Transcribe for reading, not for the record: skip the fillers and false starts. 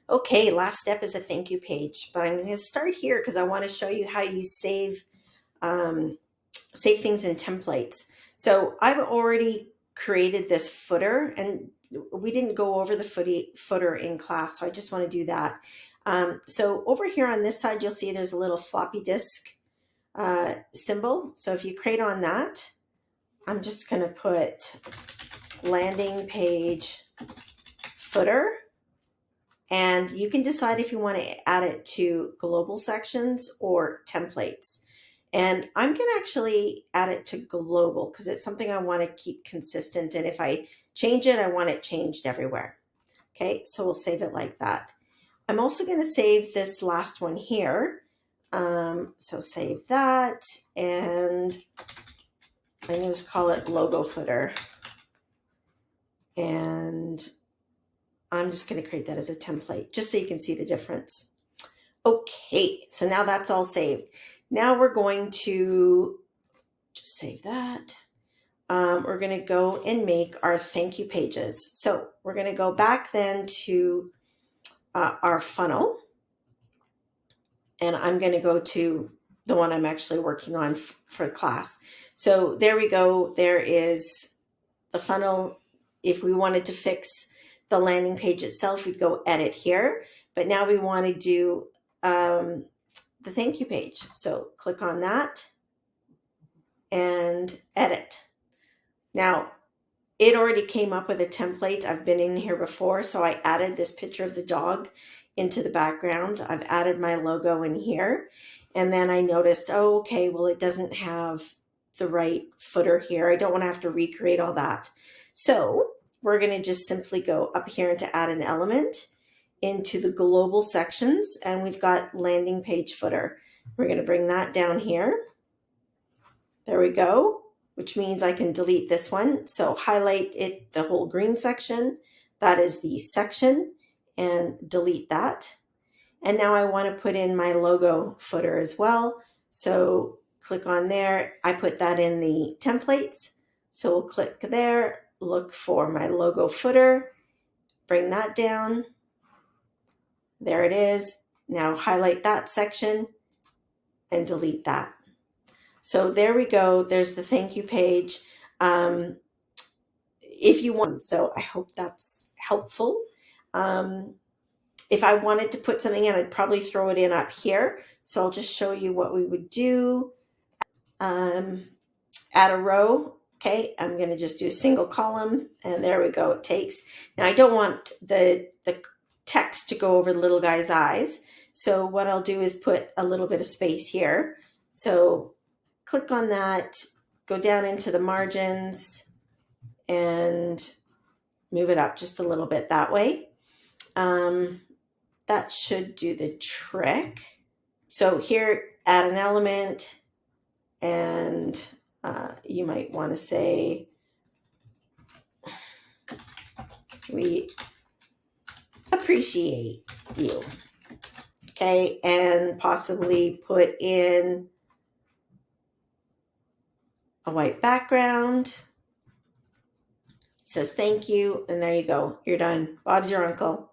Okay, last step is a thank you page, but I'm going to start here because I want to show you how you um, save things in templates. So I've already created this footer, and we didn't go over the footer in class, so I just want to do that. So over here on this side, you'll see there's a little floppy disk symbol. So if you create on that, I'm just going to put landing page footer. And you can decide if you want to add it to global sections or templates. And I'm going to actually add it to global because it's something I want to keep consistent. And if I change it, I want it changed everywhere. Okay, so we'll save it like that. I'm also going to save this last one here. So save that, and I'm going to call it logo footer. And I'm just going to create that as a template just so you can see the difference. Okay, so now that's all saved. Now we're going to just save that. We're going to go and make our thank you pages. So we're going to go back then to our funnel, and I'm going to go to the one I'm actually working on for class. So there we go. There is the funnel. If we wanted to fix the landing page itself, we'd go edit here. But now we want to do the thank you page. So click on that and edit. Now, it already came up with a template. I've been in here before, so I added this picture of the dog into the background. I've added my logo in here. And then I noticed, oh, okay, well, it doesn't have the right footer here. I don't want to have to recreate all that. So we're going to just simply go up here and to add an element into the global sections, and we've got landing page footer. We're going to bring that down here. There we go, which means I can delete this one. So highlight it, the whole green section. That is the section, and delete that. And now I want to put in my logo footer as well. So click on there. I put that in the templates. So we'll click there, look for my logo footer, bring that down. There it is. Now highlight that section and delete that. So there we go. There's the thank you page. If you want, so I hope that's helpful. If I wanted to put something in, I'd probably throw it in up here. So I'll just show you what we would do. Add a row. Okay, I'm going to just do a single column, and there we go. It takes. Now I don't want the text to go over the little guy's eyes. So what I'll do is put a little bit of space here. So click on that, go down into the margins, and move it up just a little bit that way. That should do the trick. So here, add an element, and you might want to say, we appreciate you. Okay, and possibly put in a white background. It says thank you, and there you go. You're done. Bob's your uncle.